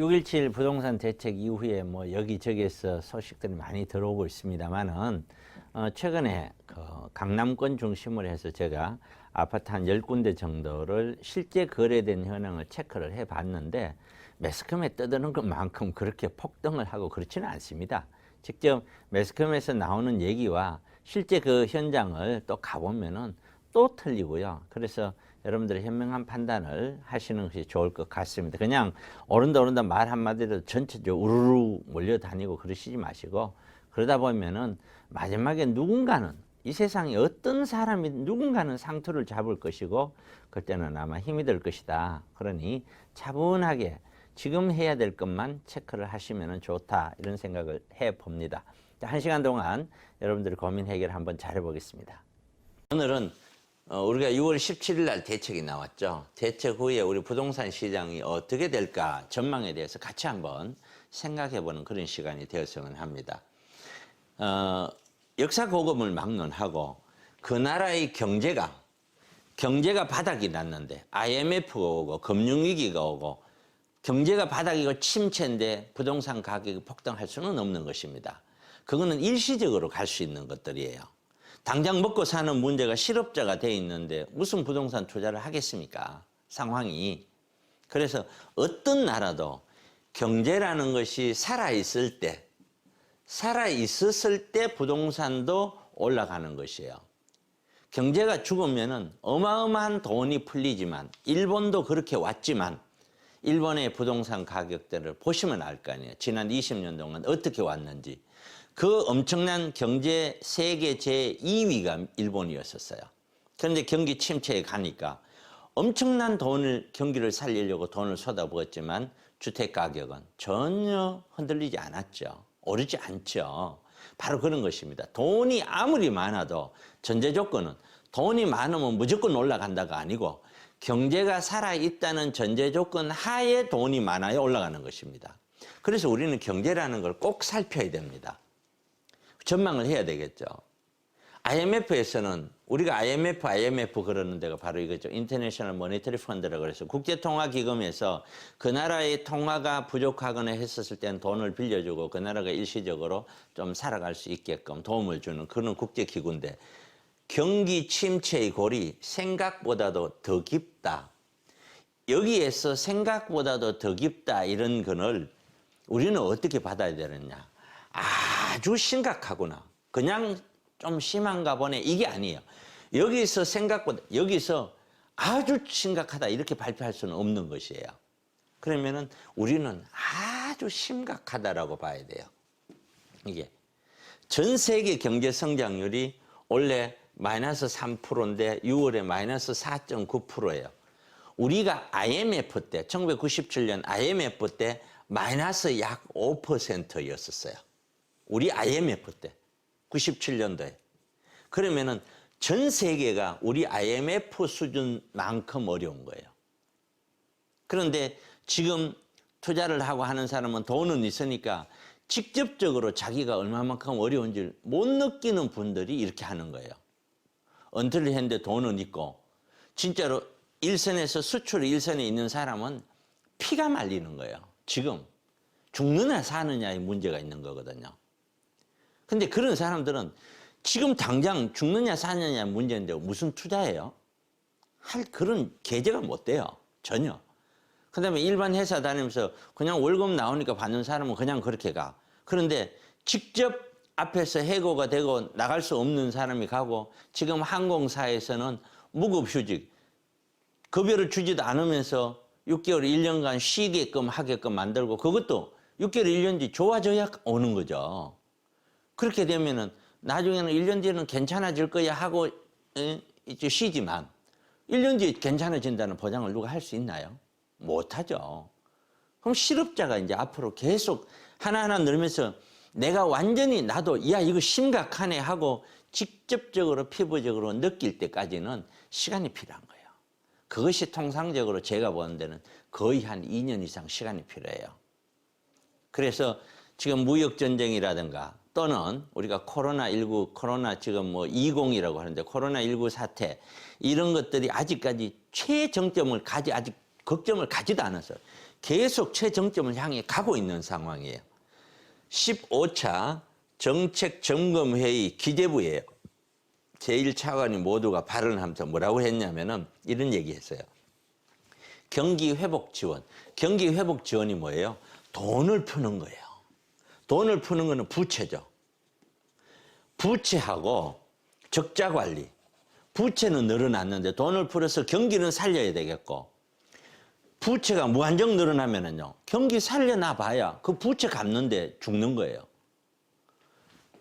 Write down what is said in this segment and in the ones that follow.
6.17 부동산 대책 이후에 뭐 여기저기에서 소식들이 많이 들어오고 있습니다만은 최근에 그 강남권 중심으로 해서 제가 아파트 한 10군데 정도를 실제 거래된 현황을 체크를 해 봤는데 매스컴에 떠드는 것만큼 그렇게 폭등을 하고 그렇지는 않습니다. 직접 매스컴에서 나오는 얘기와 실제 그 현장을 또 가보면은 또 틀리고요. 그래서 여러분들의 현명한 판단을 하시는 것이 좋을 것 같습니다. 그냥 오른다 말 한마디로 전체적으로 우르르 몰려다니고 그러시지 마시고, 그러다 보면은 마지막에 누군가는, 이 세상에 어떤 사람이 누군가는 상투를 잡을 것이고 그때는 아마 힘이 들 것이다. 그러니 차분하게 지금 해야 될 것만 체크를 하시면 좋다, 이런 생각을 해봅니다. 1시간 동안 여러분들의 고민 해결 한번 잘해보겠습니다. 오늘은 우리가 6월 17일 날 대책이 나왔죠. 대책 후에 우리 부동산 시장이 어떻게 될까 전망에 대해서 같이 한번 생각해보는 그런 시간이 되었으면 합니다. 역사 고금을 막론하고 그 나라의 경제가 바닥이 났는데 IMF가 오고 금융위기가 오고 경제가 바닥이고 침체인데 부동산 가격이 폭등할 수는 없는 것입니다. 그거는 일시적으로 갈 수 있는 것들이에요. 당장 먹고 사는 문제가 실업자가 돼 있는데 무슨 부동산 투자를 하겠습니까? 상황이. 그래서 어떤 나라도 경제라는 것이 살아있을 때, 살아있었을 때 부동산도 올라가는 것이에요. 경제가 죽으면은 어마어마한 돈이 풀리지만, 일본도 그렇게 왔지만 일본의 부동산 가격대를 보시면 알 거 아니에요. 지난 20년 동안 어떻게 왔는지. 그 엄청난 경제 세계 제2위가 일본이었었어요. 그런데 경기 침체에 가니까 엄청난 경기를 살리려고 돈을 쏟아부었지만 주택 가격은 전혀 흔들리지 않았죠. 오르지 않죠. 바로 그런 것입니다. 돈이 아무리 많아도 전제 조건은, 돈이 많으면 무조건 올라간다가 아니고 경제가 살아있다는 전제 조건 하에 돈이 많아야 올라가는 것입니다. 그래서 우리는 경제라는 걸 꼭 살펴야 됩니다. 전망을 해야 되겠죠. IMF에서는 우리가 IMF 그러는 데가 바로 이거죠. 인터내셔널 모니터리 펀드라고 해서 국제통화기금에서 그 나라의 통화가 부족하거나 했었을 때는 돈을 빌려주고 그 나라가 일시적으로 좀 살아갈 수 있게끔 도움을 주는 그런 국제기구인데, 경기 침체의 골이 생각보다도 더 깊다. 여기에서 생각보다도 더 깊다, 이런 거를 우리는 어떻게 받아야 되느냐. 아주 심각하구나, 그냥 좀 심한가 보네, 이게 아니에요. 여기서 여기서 아주 심각하다 이렇게 발표할 수는 없는 것이에요. 그러면은 우리는 아주 심각하다라고 봐야 돼요. 이게 전 세계 경제 성장률이 원래 마이너스 3%인데 6월에 마이너스 4.9%예요. 우리가 IMF 때, 1997년 IMF 때 마이너스 약 5%였었어요. 우리 IMF 때 97년도에. 그러면은 전 세계가 우리 IMF 수준만큼 어려운 거예요. 그런데 지금 투자를 하고 하는 사람은 돈은 있으니까 직접적으로 자기가 얼마만큼 어려운지 못 느끼는 분들이 이렇게 하는 거예요. 은퇴를 했는데 돈은 있고, 진짜로 일선에서 수출 일선에 있는 사람은 피가 말리는 거예요. 지금 죽느냐 사느냐의 문제가 있는 거거든요. 근데 그런 사람들은 지금 당장 죽느냐 사느냐 문제인데 무슨 투자예요? 할 그런 계제가 못 돼요. 전혀. 그 다음에 일반 회사 다니면서 그냥 월급 나오니까 받는 사람은 그냥 그렇게 가. 그런데 직접 앞에서 해고가 되고 나갈 수 없는 사람이 가고, 지금 항공사에서는 무급휴직, 급여를 주지도 않으면서 6개월, 1년간 쉬게끔 하게끔 만들고, 그것도 6개월, 1년 뒤 좋아져야 오는 거죠. 그렇게 되면은 나중에는 1년 뒤에는 괜찮아질 거야 하고 이제 쉬지만 1년 뒤에 괜찮아진다는 보장을 누가 할 수 있나요? 못하죠. 그럼 실업자가 이제 앞으로 계속 하나하나 늘면서 내가 완전히 나도 야 이거 심각하네 하고 직접적으로 피부적으로 느낄 때까지는 시간이 필요한 거예요. 그것이 통상적으로 제가 보는 데는 거의 한 2년 이상 시간이 필요해요. 그래서 지금 무역전쟁이라든가 또는 우리가 코로나 지금 뭐 20이라고 하는데 코로나19 사태, 이런 것들이 아직까지 최정점을 아직 걱정을 가지도 않았어요. 계속 최정점을 향해 가고 있는 상황이에요. 15차 정책점검회의 기재부예요. 제1차관이 모두가 발언하면서 뭐라고 했냐면은 이런 얘기했어요. 경기 회복 지원. 경기 회복 지원이 뭐예요? 돈을 푸는 거예요. 돈을 푸는 거는 부채죠. 부채하고 적자 관리. 부채는 늘어났는데 돈을 풀어서 경기는 살려야 되겠고, 부채가 무한정 늘어나면은요, 경기 살려놔 봐야 그 부채 갚는데 죽는 거예요.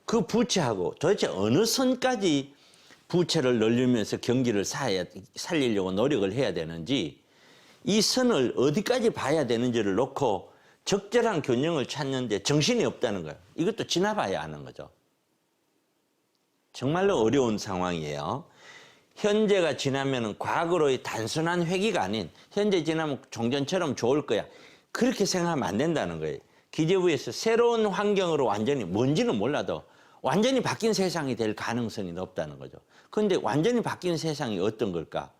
그 부채하고 도대체 어느 선까지 부채를 늘리면서 경기를 살리려고 노력을 해야 되는지, 이 선을 어디까지 봐야 되는지를 놓고 적절한 균형을 찾는데 정신이 없다는 거예요. 이것도 지나봐야 하는 거죠. 정말로 어려운 상황이에요. 현재가 지나면 과거로의 단순한 회귀가 아닌 현재 지나면 종전처럼 좋을 거야. 그렇게 생각하면 안 된다는 거예요. 기재부에서 새로운 환경으로 완전히 뭔지는 몰라도 완전히 바뀐 세상이 될 가능성이 높다는 거죠. 그런데 완전히 바뀐 세상이 어떤 걸까?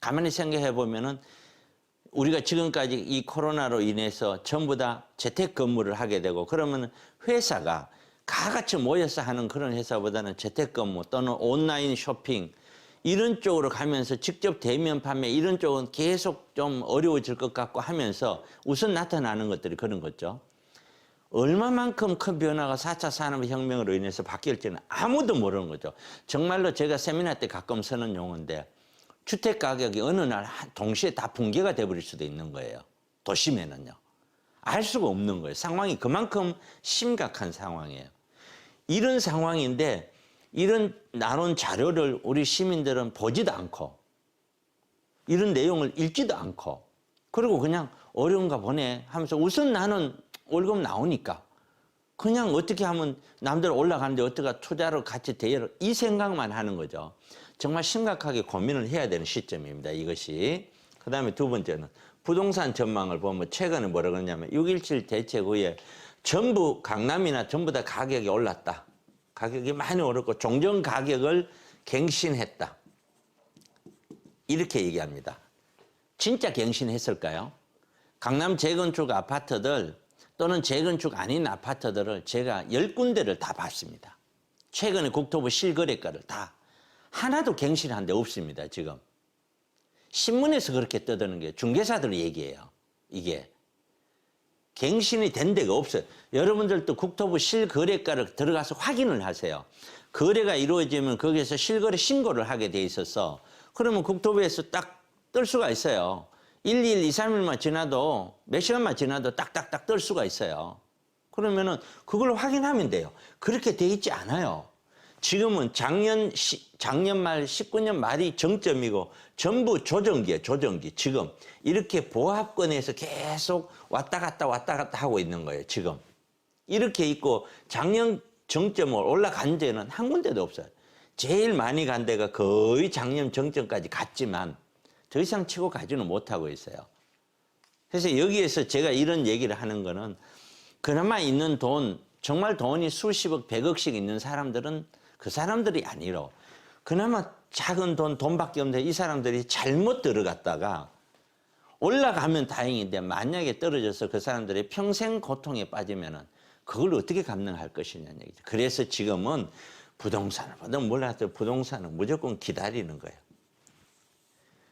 가만히 생각해 보면은 우리가 지금까지 이 코로나로 인해서 전부 다 재택근무를 하게 되고, 그러면 회사가 가같이 모여서 하는 그런 회사보다는 재택근무 또는 온라인 쇼핑 이런 쪽으로 가면서 직접 대면 판매 이런 쪽은 계속 좀 어려워질 것 같고 하면서 우선 나타나는 것들이 그런 거죠. 얼마만큼 큰 변화가 4차 산업혁명으로 인해서 바뀔지는 아무도 모르는 거죠. 정말로 제가 세미나 때 가끔 쓰는 용어인데, 주택 가격이 어느 날 동시에 다 붕괴가 돼버릴 수도 있는 거예요. 도심에는요. 알 수가 없는 거예요. 상황이 그만큼 심각한 상황이에요. 이런 상황인데 이런 나눈 자료를 우리 시민들은 보지도 않고 이런 내용을 읽지도 않고, 그리고 그냥 어려운가 보네 하면서 우선 나는 월급 나오니까 그냥 어떻게 하면 남들 올라가는데 어떻게 투자로 같이 대여를, 이 생각만 하는 거죠. 정말 심각하게 고민을 해야 되는 시점입니다. 이것이. 그 다음에 두 번째는 부동산 전망을 보면 최근에 뭐라 그러냐면 6.17 대책 후에 전부 강남이나 전부 다 가격이 올랐다. 가격이 많이 오르고 종전 가격을 갱신했다. 이렇게 얘기합니다. 진짜 갱신했을까요? 강남 재건축 아파트들 또는 재건축 아닌 아파트들을 제가 10군데를 다 봤습니다. 최근에 국토부 실거래가를 다 하나도 갱신한 데 없습니다. 지금 신문에서 그렇게 떠드는 게 중개사들 얘기예요. 이게 갱신이 된 데가 없어요. 여러분들도 국토부 실거래가를 들어가서 확인을 하세요. 거래가 이루어지면 거기에서 실거래 신고를 하게 돼 있어서, 그러면 국토부에서 딱 뜰 수가 있어요. 1, 2일, 2, 3일만 지나도, 몇 시간만 지나도 딱딱딱 뜰 수가 있어요. 그러면은 그걸 확인하면 돼요. 그렇게 돼 있지 않아요. 지금은 작년 말 19년 말이 정점이고 전부 조정기예요. 조정기. 지금 이렇게 보합권에서 계속 왔다 갔다 하고 있는 거예요. 지금 이렇게 있고 작년 정점을 올라간 데는 한 군데도 없어요. 제일 많이 간 데가 거의 작년 정점까지 갔지만 더 이상 치고 가지는 못하고 있어요. 그래서 여기에서 제가 이런 얘기를 하는 거는, 그나마 있는 돈, 정말 돈이 수십억, 백억씩 있는 사람들은 그 사람들이 아니라 그나마 작은 돈밖에 없는데 이 사람들이 잘못 들어갔다가 올라가면 다행인데 만약에 떨어져서 그 사람들이 평생 고통에 빠지면은 그걸 어떻게 감당할 것이냐는 얘기죠. 그래서 지금은 부동산을 보든 몰라도 부동산은 무조건 기다리는 거예요.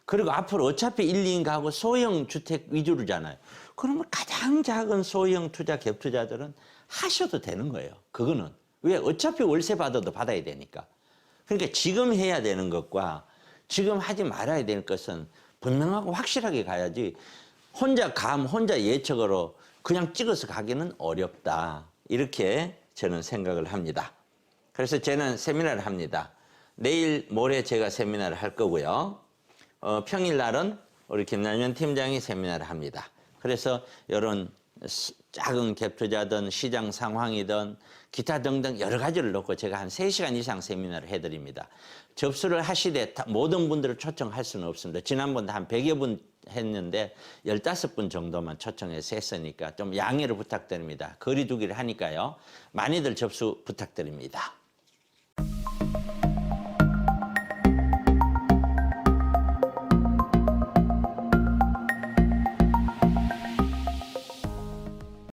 그리고 앞으로 어차피 1, 2인 가구 소형 주택 위주로잖아요. 그러면 가장 작은 소형 투자, 갭 투자들은 하셔도 되는 거예요. 그거는. 왜? 어차피 월세 받아도 받아야 되니까. 그러니까 지금 해야 되는 것과 지금 하지 말아야 될 것은 분명하고 확실하게 가야지, 혼자 예측으로 그냥 찍어서 가기는 어렵다. 이렇게 저는 생각을 합니다. 그래서 저는 세미나를 합니다. 내일 모레 제가 세미나를 할 거고요. 평일날은 우리 김남현 팀장이 세미나를 합니다. 그래서 이런 작은 갭 투자든 시장 상황이든 기타 등등 여러 가지를 놓고 제가 한 3시간 이상 세미나를 해드립니다. 접수를 하시되 모든 분들을 초청할 수는 없습니다. 지난번에 한 100여 분 했는데 15분 정도만 초청해서 했으니까 좀 양해를 부탁드립니다. 거리 두기를 하니까요. 많이들 접수 부탁드립니다.